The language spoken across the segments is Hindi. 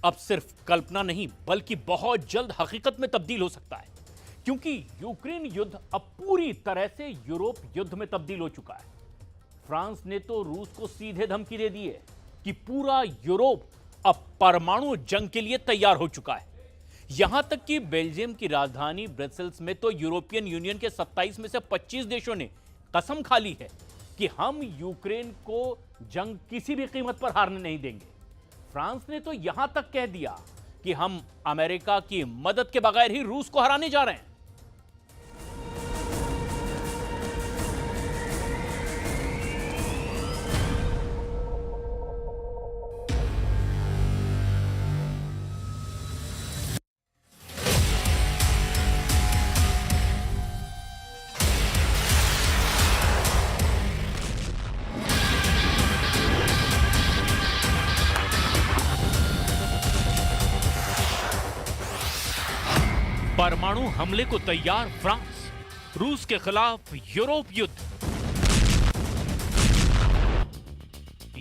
अब सिर्फ कल्पना नहीं बल्कि बहुत जल्द हकीकत में तब्दील हो सकता है, क्योंकि यूक्रेन युद्ध अब पूरी तरह से यूरोप युद्ध में तब्दील हो चुका है। फ्रांस ने तो रूस को सीधे धमकी दे दी है कि पूरा यूरोप अब परमाणु जंग के लिए तैयार हो चुका है। यहां तक कि बेल्जियम की राजधानी ब्रसेल्स में तो यूरोपियन यूनियन के 27 में से 25 देशों ने कसम खा ली है कि हम यूक्रेन को जंग किसी भी कीमत पर हारने नहीं देंगे। फ्रांस ने तो यहां तक कह दिया कि हम अमेरिका की मदद के बगैर ही रूस को हराने जा रहे हैं। परमाणु हमले को तैयार फ्रांस, रूस के खिलाफ यूरोप युद्ध।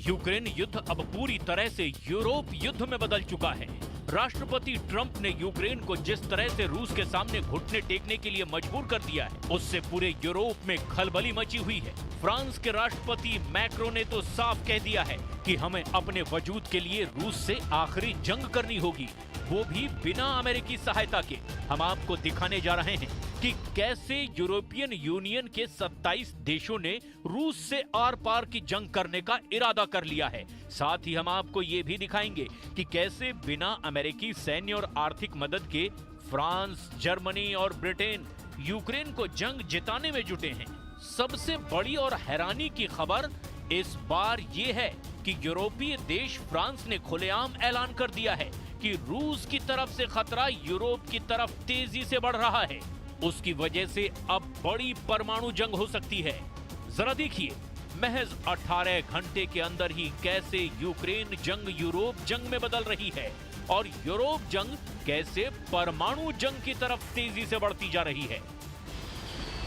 यूक्रेन युद्ध अब पूरी तरह से यूरोप युद्ध में बदल चुका है। राष्ट्रपति ट्रंप ने यूक्रेन को जिस तरह से रूस के सामने घुटने टेकने के लिए मजबूर कर दिया है, उससे पूरे यूरोप में खलबली मची हुई है। फ्रांस के राष्ट्रपति मैक्रो ने तो साफ कह दिया है कि हमें अपने वजूद के लिए रूस से आखिरी जंग करनी होगी, वो भी बिना अमेरिकी सहायता के। हम आपको दिखाने जा रहे हैं कि कैसे यूरोपियन यूनियन के 27 देशों ने रूस से आर पार की जंग करने का इरादा कर लिया है। साथ ही हम आपको ये भी दिखाएंगे कि कैसे बिना अमेरिकी सैन्य और आर्थिक मदद के फ्रांस, जर्मनी और ब्रिटेन यूक्रेन को जंग जिताने में जुटे हैं। सबसे बड़ी और हैरानी की खबर इस बार ये है कि यूरोपीय देश फ्रांस ने खुलेआम ऐलान कर दिया है कि रूस की तरफ से खतरा यूरोप की तरफ तेजी से बढ़ रहा है। उसकी वजह से अब बड़ी परमाणु जंग हो सकती है। जरा देखिए महज 18 घंटे के अंदर ही कैसे यूक्रेन जंग यूरोप जंग में बदल रही है और यूरोप जंग कैसे परमाणु जंग की तरफ तेजी से बढ़ती जा रही है।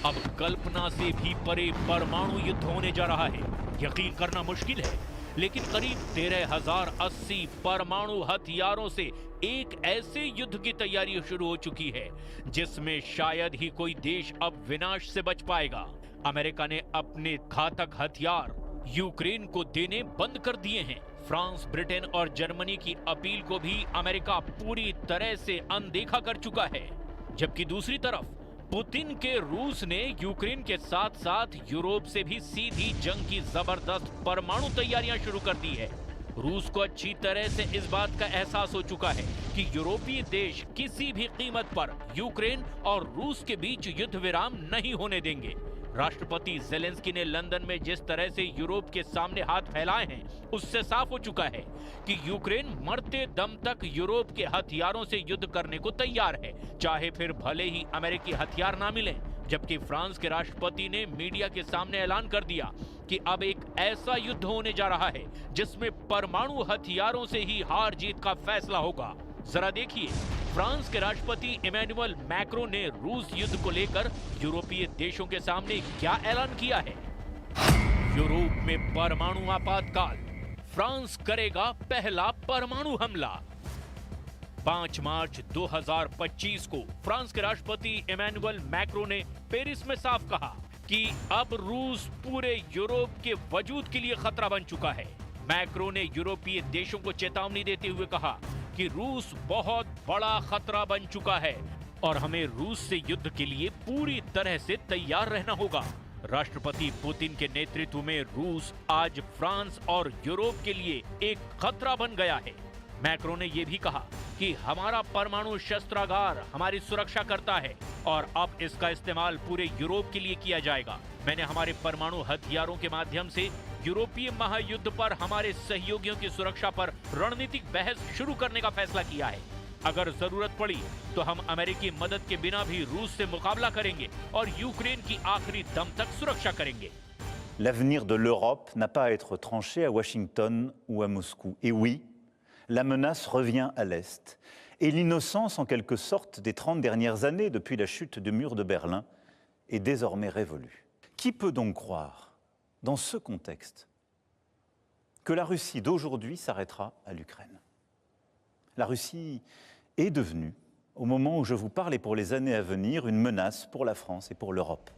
अब कल्पना से भी परे परमाणु युद्ध होने जा रहा है। यकीन करना मुश्किल है, लेकिन करीब 13,080 परमाणु हथियारों से एक ऐसे युद्ध की तैयारी शुरू हो चुकी है जिसमें शायद ही कोई देश अब विनाश से बच पाएगा। अमेरिका ने अपने घातक हथियार यूक्रेन को देने बंद कर दिए हैं। फ्रांस, ब्रिटेन और जर्मनी की अपील को भी अमेरिका पूरी तरह से अनदेखा कर चुका है। जबकि दूसरी तरफ पुतिन के रूस ने यूक्रेन के साथ साथ यूरोप से भी सीधी जंग की जबरदस्त परमाणु तैयारियां शुरू कर दी है। रूस को अच्छी तरह से इस बात का एहसास हो चुका है कि यूरोपीय देश किसी भी कीमत पर यूक्रेन और रूस के बीच युद्ध विराम नहीं होने देंगे। राष्ट्रपति जेलेंस्की ने लंदन में जिस तरह से यूरोप के सामने हाथ फैलाए हैं, उससे साफ हो चुका है कि यूक्रेन मरते दम तक यूरोप के हथियारों से युद्ध करने को तैयार है, चाहे फिर भले ही अमेरिकी हथियार ना मिलें। जबकि फ्रांस के राष्ट्रपति ने मीडिया के सामने ऐलान कर दिया कि अब एक ऐसा युद्ध होने जा रहा है जिसमें परमाणु हथियारों से ही हार जीत का फैसला होगा। जरा देखिए फ्रांस के राष्ट्रपति इमैनुअल मैक्रो ने रूस युद्ध को लेकर यूरोपीय देशों के सामने क्या ऐलान किया है। यूरोप में परमाणु आपातकाल, फ्रांस करेगा पहला परमाणु हमला। 5 मार्च 2025 को फ्रांस के राष्ट्रपति इमैनुअल मैक्रो ने पेरिस में साफ कहा कि अब रूस पूरे यूरोप के वजूद के लिए खतरा बन चुका है। मैक्रो ने यूरोपीय देशों को चेतावनी देते हुए कहा कि रूस बहुत बड़ा खतरा बन चुका है और हमें रूस से युद्ध के लिए पूरी तरह से तैयार रहना होगा। राष्ट्रपति पुतिन के नेतृत्व में रूस आज फ्रांस और यूरोप के लिए एक खतरा बन गया है। मैक्रो ने यह भी कहा कि हमारा परमाणु शस्त्रागार हमारी सुरक्षा करता है और अब इसका इस्तेमाल पूरे यूरोप के लिए किया जाएगा। मैंने हमारे परमाणु हथियारों के माध्यम से यूरोपीय महायुद्ध पर हमारे सहयोगियों की सुरक्षा पर रणनीतिक बहस शुरू करने का फैसला किया है। अगर जरूरत पड़ी तो हम अमेरिकी मदद के बिना भी रूस से मुकाबला करेंगे और यूक्रेन की आखिरी दम तक सुरक्षा करेंगे। L'avenir de l'Europe n'a pas à être tranché à Washington ou à Moscou. Et oui, la menace revient à l'Est. Et l'innocence, en quelque sorte, des 30 dernières années, depuis la chute du mur de Berlin, est désormais révolue. Qui peut donc croire, dans ce contexte, que la Russie d'aujourd'hui s'arrêtera à l'Ukraine? La Russie est devenue, au moment où je vous parle et pour les années à venir, une menace pour la France et pour l'Europe.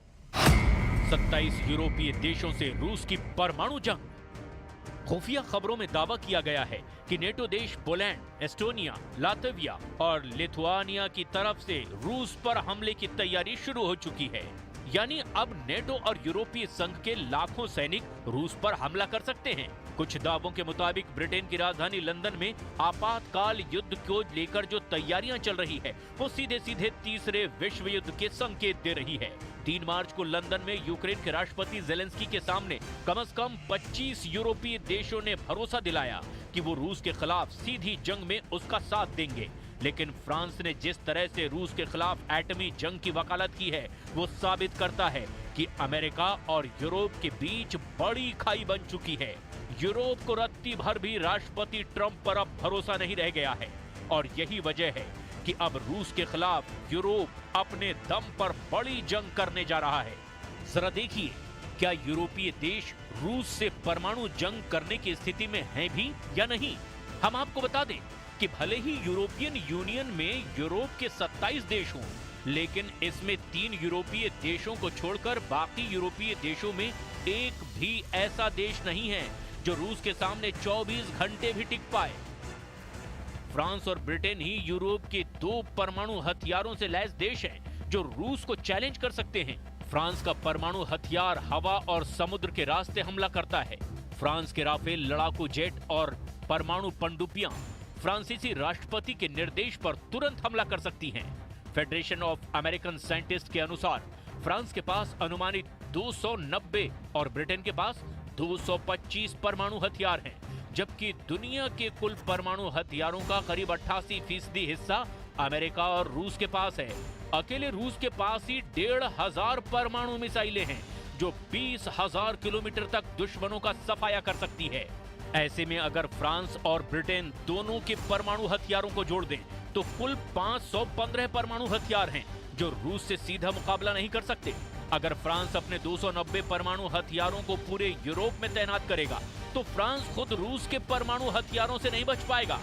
27 यूरोपीय देशों से रूस की परमाणु जंग। खुफिया खबरों में दावा किया गया है कि नेटो देश पोलैंड, एस्टोनिया, लातविया और लिथुआनिया की तरफ से रूस पर हमले की तैयारी शुरू हो चुकी है। यानी अब नेटो और यूरोपीय संघ के लाखों सैनिक रूस पर हमला कर सकते हैं। कुछ दावों के मुताबिक ब्रिटेन की राजधानी लंदन में आपातकाल युद्ध को लेकर जो तैयारियां चल रही है वो सीधे सीधे तीसरे विश्व युद्ध के संकेत दे रही है। 3 मार्च को लंदन में यूक्रेन के राष्ट्रपति जेलेंस्की के सामने कम से कम 25 यूरोपीय देशों ने भरोसा दिलाया कि वो रूस के खिलाफ सीधी जंग में उसका साथ देंगे। लेकिन फ्रांस ने जिस तरह से रूस के खिलाफ एटमी जंग की वकालत की है वो साबित करता है कि अमेरिका और यूरोप के बीच बड़ी खाई बन चुकी है। यूरोप को रत्ती भर भी राष्ट्रपति ट्रंप पर अब भरोसा नहीं रह गया है और यही वजह है कि अब रूस के खिलाफ यूरोप अपने दम पर बड़ी जंग करने जा रहा है। जरा देखिए, क्या यूरोपीय देश रूस से परमाणु जंग करने की स्थिति में हैं भी या नहीं। हम आपको बता दें कि भले ही यूरोपियन यूनियन में यूरोप के 27 देश हों, लेकिन इसमें 3 यूरोपीय देशों को छोड़कर बाकी यूरोपीय देशों में एक भी ऐसा देश नहीं है जो रूस के सामने 24 घंटे भी टिक पाए। फ्रांस और ब्रिटेन ही यूरोप के 2 परमाणु हथियारों से लैस देश हैं जो रूस को चैलेंज कर सकते हैं। फ्रांस का परमाणु हथियार हवा और समुद्र के रास्ते हमला करता है। फ्रांस के राफेल लड़ाकू जेट और परमाणु पनडुब्बियां फ्रांसीसी राष्ट्रपति के निर्देश पर तुरंत हमला कर सकती हैं। फेडरेशन ऑफ अमेरिकन साइंटिस्ट के अनुसार फ्रांस के पास अनुमानित 290 और ब्रिटेन के पास 225 परमाणु हथियार हैं, जबकि दुनिया के कुल परमाणु हथियारों का करीब 88% हिस्सा अमेरिका और रूस के पास है। अकेले रूस के पास ही 1,500 परमाणु मिसाइलें हैं जो 20,000 किलोमीटर तक दुश्मनों का सफाया कर सकती है। ऐसे में अगर फ्रांस और ब्रिटेन दोनों के परमाणु हथियारों को जोड़ दें तो कुल 515 परमाणु हथियार हैं जो रूस से सीधा मुकाबला नहीं कर सकते। अगर फ्रांस अपने 290 परमाणु हथियारों को पूरे यूरोप में तैनात करेगा तो फ्रांस खुद रूस के परमाणु हथियारों से नहीं बच पाएगा।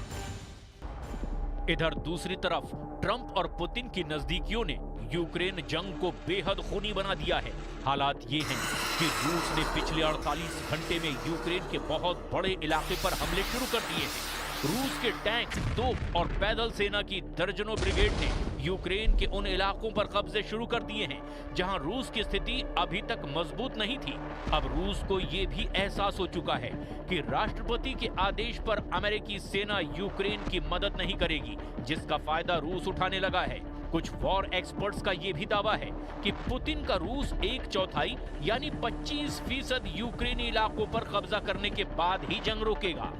इधर दूसरी तरफ ट्रंप और पुतिन की नजदीकियों ने यूक्रेन जंग को बेहद खूनी बना दिया है। हालात ये हैं कि रूस ने पिछले 48 घंटे में यूक्रेन के बहुत बड़े इलाके पर हमले शुरू कर दिए हैं। रूस के टैंक, तोप और पैदल सेना की दर्जनों ब्रिगेड ने यूक्रेन के उन इलाकों पर कब्जे शुरू कर दिए हैं जहां रूस की स्थिति अभी तक मजबूत नहीं थी। अब रूस को ये भी एहसास हो चुका है कि राष्ट्रपति के आदेश पर अमेरिकी सेना यूक्रेन की मदद नहीं करेगी, जिसका फायदा रूस उठाने लगा है। कुछ वॉर एक्सपर्ट्स का ये भी दावा है कि पुतिन का रूस 1/4 यानी 25% यूक्रेनी इलाकों पर कब्जा करने के बाद ही जंग रोकेगा।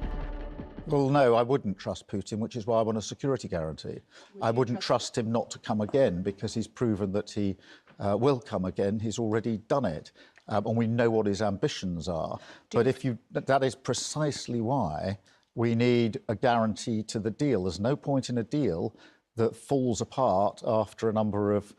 Well, no, I wouldn't trust Putin, which is why I want a security guarantee. I wouldn't trust him not to come again because he's proven that he will come again. He's already done it. And we know what his ambitions are. But that is precisely why we need a guarantee to the deal. There's no point in a deal that falls apart after a number of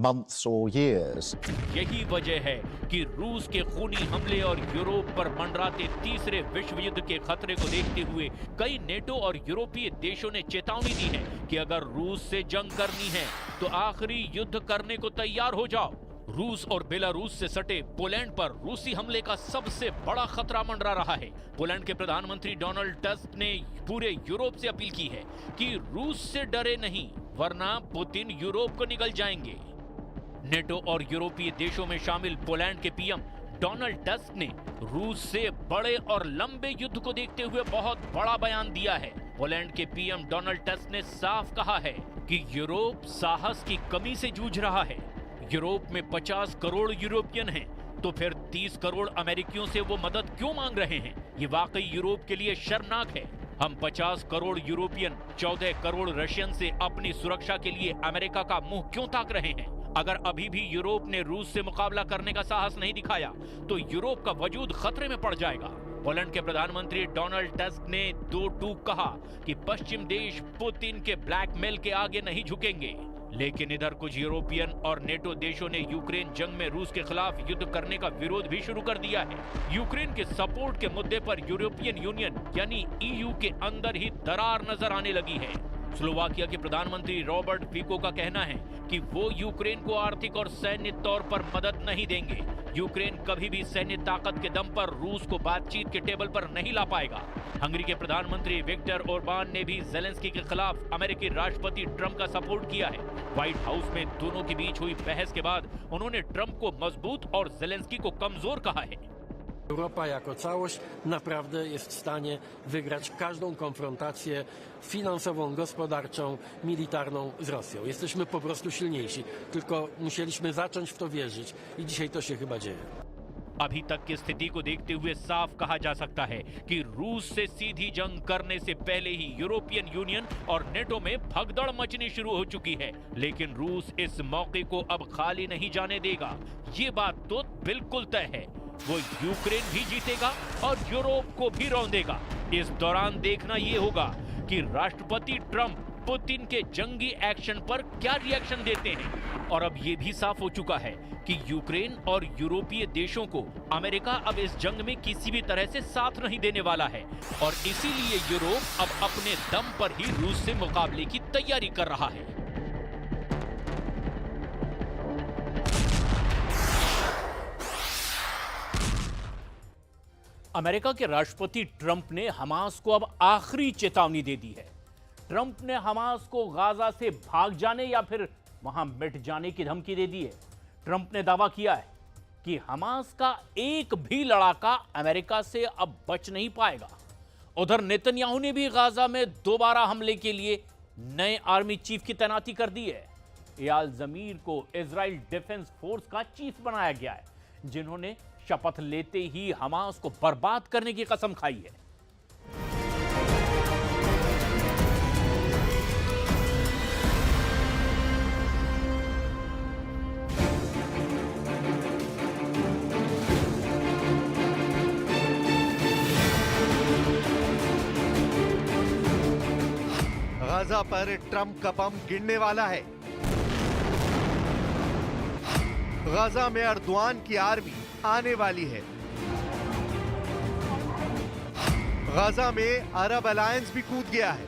months or years. यही वजह है कि रूस के खूनी हमले और यूरोप पर मंडराते तीसरे विश्व युद्ध के खतरे को देखते हुए कई नेटो और यूरोपीय देशों ने चेतावनी दी है कि अगर रूस से जंग करनी है तो आखिरी युद्ध करने को तैयार हो जाओ। रूस और बेलारूस से सटे पोलैंड पर रूसी हमले का सबसे बड़ा खतरा मंडरा रहा है। पोलैंड के प्रधानमंत्री डोनाल्ड टस्क ने पूरे यूरोप से अपील की है कि रूस से डरे नहीं, वरना पुतिन यूरोप को निगल जाएंगे। नेटो और यूरोपीय देशों में शामिल पोलैंड के पीएम डोनाल्ड टस्क ने रूस से बड़े और लंबे युद्ध को देखते हुए बहुत बड़ा बयान दिया है। पोलैंड के पीएम डोनाल्ड टस्क ने साफ कहा है कि यूरोप साहस की कमी से जूझ रहा है। यूरोप में 50 करोड़ यूरोपियन हैं, तो फिर 30 करोड़ अमेरिकियों से वो मदद क्यों मांग रहे हैं? ये वाकई यूरोप के लिए शर्मनाक है। हम 50 करोड़ यूरोपियन 14 करोड़ रशियन से अपनी सुरक्षा के लिए अमेरिका का मुंह क्यों ताक रहे हैं? अगर अभी भी यूरोप ने रूस से मुकाबला करने का साहस नहीं दिखाया तो यूरोप का वजूद खतरे में पड़ जाएगा। पोलैंड के प्रधानमंत्री डोनाल्ड टस्क ने 2 टूक कहा कि पश्चिम देश पुतिन के ब्लैकमेल के आगे नहीं झुकेंगे। लेकिन इधर कुछ यूरोपियन और नेटो देशों ने यूक्रेन जंग में रूस के खिलाफ युद्ध करने का विरोध भी शुरू कर दिया है। यूक्रेन के सपोर्ट के मुद्दे पर यूरोपियन यूनियन यानी ईयू के अंदर ही दरार नजर आने लगी है। स्लोवाकिया के प्रधानमंत्री रॉबर्ट फिको का कहना है कि वो यूक्रेन को आर्थिक और सैन्य तौर पर मदद नहीं देंगे। यूक्रेन कभी भी सैन्य ताकत के दम पर रूस को बातचीत के टेबल पर नहीं ला पाएगा। हंगरी के प्रधानमंत्री विक्टर ओरबान ने भी जेलेंस्की के खिलाफ अमेरिकी राष्ट्रपति ट्रंप का सपोर्ट किया है। व्हाइट हाउस में दोनों के बीच हुई बहस के बाद उन्होंने ट्रंप को मजबूत और जेलेंस्की को कमजोर कहा है। Europa jako całość naprawdę jest w stanie wygrać każdą konfrontację finansową, gospodarczą, militarną z Rosją. Jesteśmy po prostu silniejsi. Tylko musieliśmy zacząć w to wierzyć i dzisiaj to się chyba dzieje. अभी तक की स्थिति को देखते हुए साफ कहा जा सकता है कि रूस से सीधी जंग करने से पहले ही यूरोपियन यूनियन और नेटो में भगदड़ मचनी शुरू हो चुकी है। लेकिन रूस इस मौके को अब खाली नहीं जाने देगा। ये बात तो बिल्कुल तय है। वो यूक्रेन भी जीतेगा और यूरोप को भी रौंदेगा। इस दौरान देखना ये होगा कि राष्ट्रपति ट्रंप पुतिन के जंगी एक्शन पर क्या रिएक्शन देते हैं। और अब ये भी साफ हो चुका है कि यूक्रेन और यूरोपीय देशों को अमेरिका अब इस जंग में किसी भी तरह से साथ नहीं देने वाला है और इसीलिए यूरोप अब अपने दम पर ही रूस से मुकाबले की तैयारी कर रहा है। अमेरिका के राष्ट्रपति ट्रंप ने हमास को अब आखिरी चेतावनी दे दी है। ट्रंप ने हमास को गाजा से भाग जाने या फिर वहां मिट जाने की धमकी दे दी है। ट्रंप ने दावा किया है कि हमास का एक भी लड़ाका अमेरिका से अब बच नहीं पाएगा। उधर नेतन्याहू ने भी गाजा में दोबारा हमले के लिए नए आर्मी चीफ की तैनाती कर दी है। एयाल जमीर को इजराइल डिफेंस फोर्स का चीफ बनाया गया है, जिन्होंने शपथ लेते ही हमास को बर्बाद करने की कसम खाई है। गाजा पर ट्रंप का बम गिरने वाला है। गाजा में अर्दवान की आर्मी आने वाली है। गाजा में अरब अलायंस भी कूद गया है।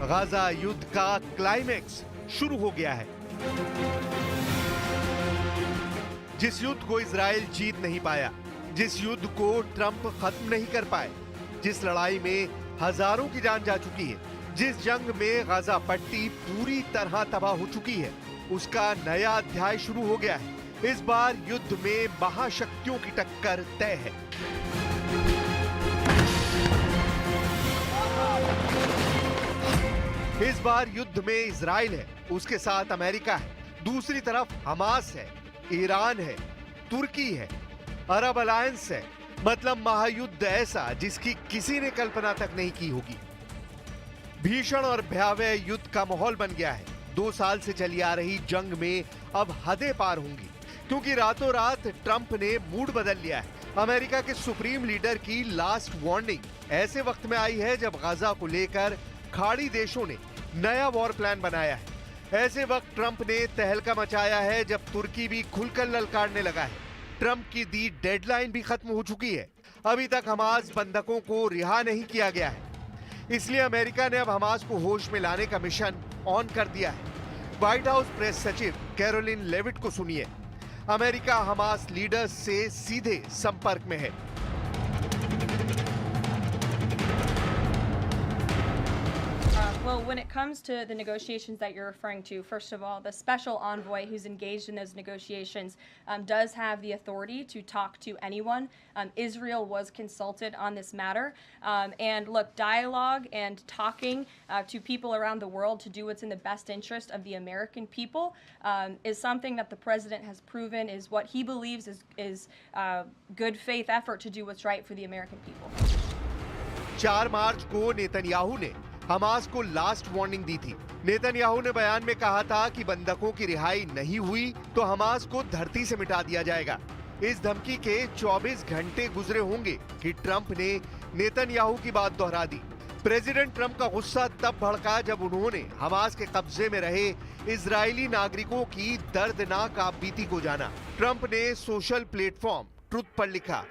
गाजा युद्ध का क्लाइमेक्स शुरू हो गया है। जिस युद्ध को इजराइल जीत नहीं पाया, जिस युद्ध को ट्रंप खत्म नहीं कर पाए, जिस लड़ाई में हजारों की जान जा चुकी है, जिस जंग में गाजा पट्टी पूरी तरह तबाह हो चुकी है, उसका नया अध्याय शुरू हो गया है। इस बार युद्ध में महाशक्तियों की टक्कर तय है। इस बार युद्ध में इजराइल है, उसके साथ अमेरिका है, दूसरी तरफ हमास है, ईरान है, तुर्की है, अरब अलायंस है। मतलब महायुद्ध ऐसा जिसकी किसी ने कल्पना तक नहीं की होगी। भीषण और भयावह युद्ध का माहौल बन गया है। 2 साल से चली आ रही जंग में अब हदें पार होंगी, क्योंकि रातों रात ट्रंप ने मूड बदल लिया है। अमेरिका के सुप्रीम लीडर की लास्ट वार्निंग ऐसे वक्त में आई है जब गाजा को लेकर खाड़ी देशों ने नया वॉर प्लान बनाया है। ऐसे वक्त ट्रंप ने तहलका मचाया है जब तुर्की भी खुलकर ललकारने लगा है। ट्रंप की दी डेडलाइन भी खत्म हो चुकी है। अभी तक हमास बंधकों को रिहा नहीं किया गया है, इसलिए अमेरिका ने अब हमास को होश में लाने का मिशन ऑन कर दिया है। व्हाइट हाउस प्रेस सचिव कैरोलिन लेविट को सुनिए। अमेरिका हमास लीडर्स से सीधे संपर्क में है। Well, when it comes to the negotiations that you're referring to, first of all, the special envoy who's engaged in those negotiations does have the authority to talk to anyone. Israel was consulted on this matter. And look, dialogue and talking to people around the world to do what's in the best interest of the American people is something that the president has proven is what he believes is good faith effort to do what's right for the American people. 4 मार्च को नेतन्याहू ने हमास को लास्ट वार्निंग दी थी। नेतन्याहू ने बयान में कहा था कि बंधकों की रिहाई नहीं हुई तो हमास को धरती से मिटा दिया जाएगा। इस धमकी के 24 घंटे गुजरे होंगे कि ट्रंप ने नेतन्याहू की बात दोहरा दी। प्रेसिडेंट ट्रंप का गुस्सा तब भड़का जब उन्होंने हमास के कब्जे में रहे इजरायली नागरिकों की दर्दनाक आपबीती को जाना। ट्रंप ने सोशल प्लेटफॉर्म ट्रुथ पर लिखा,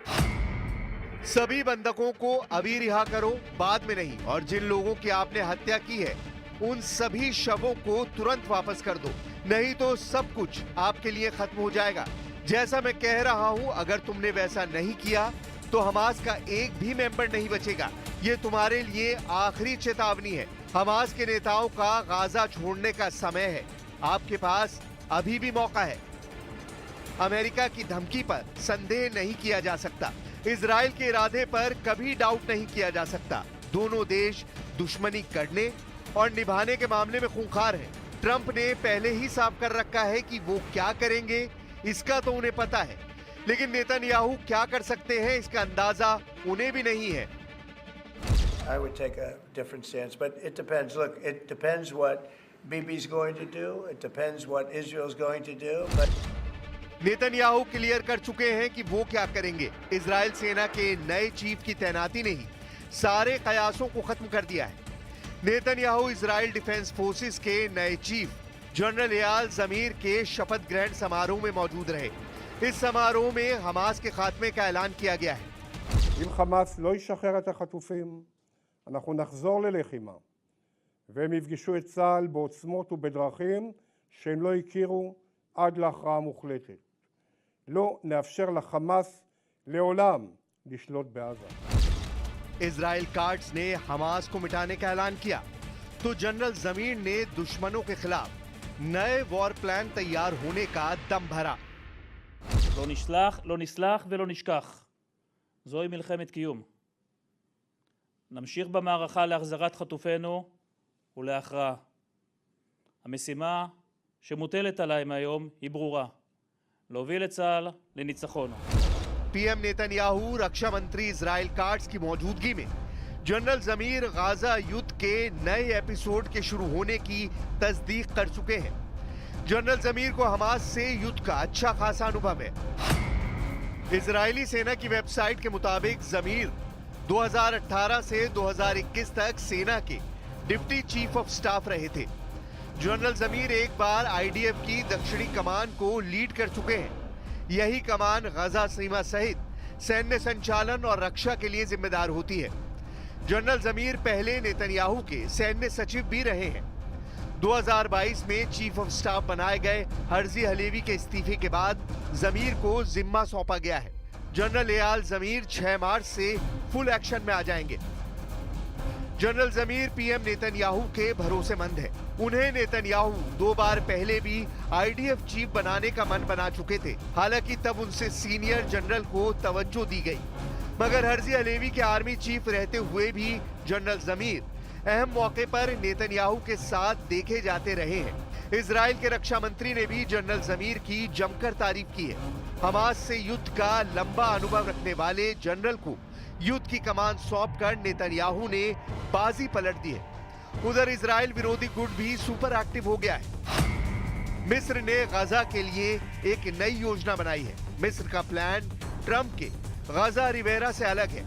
सभी बंधकों को अभी रिहा करो, बाद में नहीं, और जिन लोगों की आपने हत्या की है उन सभी शवों को तुरंत वापस कर दो, नहीं तो सब कुछ आपके लिए खत्म हो जाएगा। जैसा मैं कह रहा हूं, अगर तुमने वैसा नहीं किया तो हमास का एक भी मेंबर नहीं बचेगा। ये तुम्हारे लिए आखिरी चेतावनी है। हमास के नेताओं का गाजा छोड़ने का समय है। आपके पास अभी भी मौका है। अमेरिका की धमकी पर संदेह नहीं किया जा सकता। इजराइल के इरादे पर कभी डाउट नहीं किया जा सकता। दोनों देश दुश्मनी करने और निभाने के मामले में खूंखार हैं। ट्रंप ने पहले ही साफ कर रखा है कि वो क्या करेंगे, इसका तो उन्हें पता है, लेकिन नेतन्याहू क्या कर सकते हैं इसका अंदाजा उन्हें भी नहीं है। I would take a different stance, but it depends. Look, it depends what Bibi's going to do. It depends what Israel's going to do. But Netanyahu clear कर चुके हैं कि वो क्या करेंगे। इजराइल सेना के नए चीफ की तैनाती ने ही सारे कयासों को खत्म कर दिया है। नेतन्याहू इजराइल डिफेंस फोर्सेस के नए चीफ जनरल एयाल जमीर के शपथ ग्रहण समारोह में मौजूद रहे। इस समारोह में हमास के खात्मे का ऐलान किया गया है। אם חמאס לא ישחרר את החטופים, אנחנו נחזור ללחימה, והם יפגשו את צה"ל בעוצמות ובדרכים שהם לא הכירו עד להכרעה מוחלטת. לא נאפשר לחמאס לעולם לשלוט בעזה. इजराइल कार्ड्स ने हमास को मिटाने का ऐलान किया तो जनरल जमीर ने दुश्मनों के खिलाफ नए वॉर प्लान तैयार होने का दम भरा। לא נסלח ולא נשכח. זוהי מלחמת קיום. נמשיך במערכה להחזרת חטופינו ולהכרעה. המשימה שמוטלת עליהם היום היא ברורה. להוביל את צה"ל לניצחון. पीएम नेतन्याहू रक्षा मंत्री इजराइल कार्ड्स की मौजूदगी में जनरल जमीर गाजा युद्ध के नए एपिसोड के शुरू होने की तस्दीक कर चुके हैं। जनरल जमीर को हमास से युद्ध का अच्छा खासा अनुभव है। इजरायली सेना की वेबसाइट के मुताबिक जमीर 2018 से 2021 तक सेना के डिप्टी चीफ ऑफ स्टाफ रहे थे। जनरल जमीर एक बार आईडीएफ की दक्षिणी कमान को लीड कर चुके हैं। यही कमान गजा सीमा सहित सैन्य संचालन और रक्षा के लिए जिम्मेदार होती है। जनरल जमीर पहले नेतन्याहू के सैन्य सचिव भी रहे हैं। 2022 में चीफ ऑफ स्टाफ बनाए गए हर्जी हलेवी के इस्तीफे के बाद जमीर को जिम्मा सौंपा गया है। जनरल एयाल जमीर 6 मार्च से फुल एक्शन में आ जाएंगे। जनरल जमीर पीएम नेतन्याहू के भरोसेमंद है। उन्हें नेतन्याहू 2 बार पहले भी आईडीएफ चीफ बनाने का मन बना चुके थे। हालांकि तब उनसे सीनियर जनरल को तवज्जो दी गई, मगर हर्जी हलेवी के आर्मी चीफ रहते हुए भी जनरल जमीर अहम मौके पर नेतन्याहू के साथ देखे जाते रहे हैं। इजराइल के रक्षा मंत्री ने भी जनरल जमीर की जमकर तारीफ की है। हमास से युद्ध का लंबा अनुभव रखने वाले जनरल को युद्ध की कमान सौंपकर नेतन्याहू ने बाजी पलट दी है। उधर इजराइल विरोधी गुट भी सुपर एक्टिव हो गया है। मिस्र ने गजा के लिए एक नई योजना बनाई है। मिस्र का प्लान ट्रंप के गजा रिवेरा से अलग है।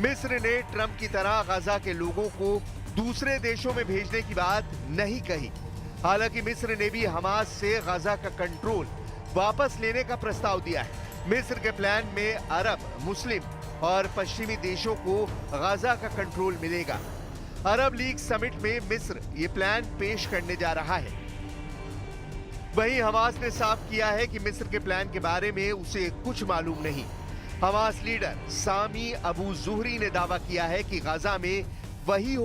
मिस्र ने ट्रंप की तरह गजा के लोगों को दूसरे देशों में भेजने की बात नहीं कही। हालांकि मिस्र ने भी हमास से गजा का कंट्रोल वापस लेने का प्रस्ताव दिया है। मिस्र के प्लान में अरब, मुस्लिम और पश्चिमी देशों को गजा का कंट्रोल मिलेगा। अरब लीग समिट में मिस्र ये प्लान पेश करने जा रहा है। वहीं हमास ने साफ किया है कि मिस्र के प्लान के बारे में उसे कुछ मालूम नहीं। हमास लीडर सामी अबू जुहरी ने दावा किया है कि गजा में वही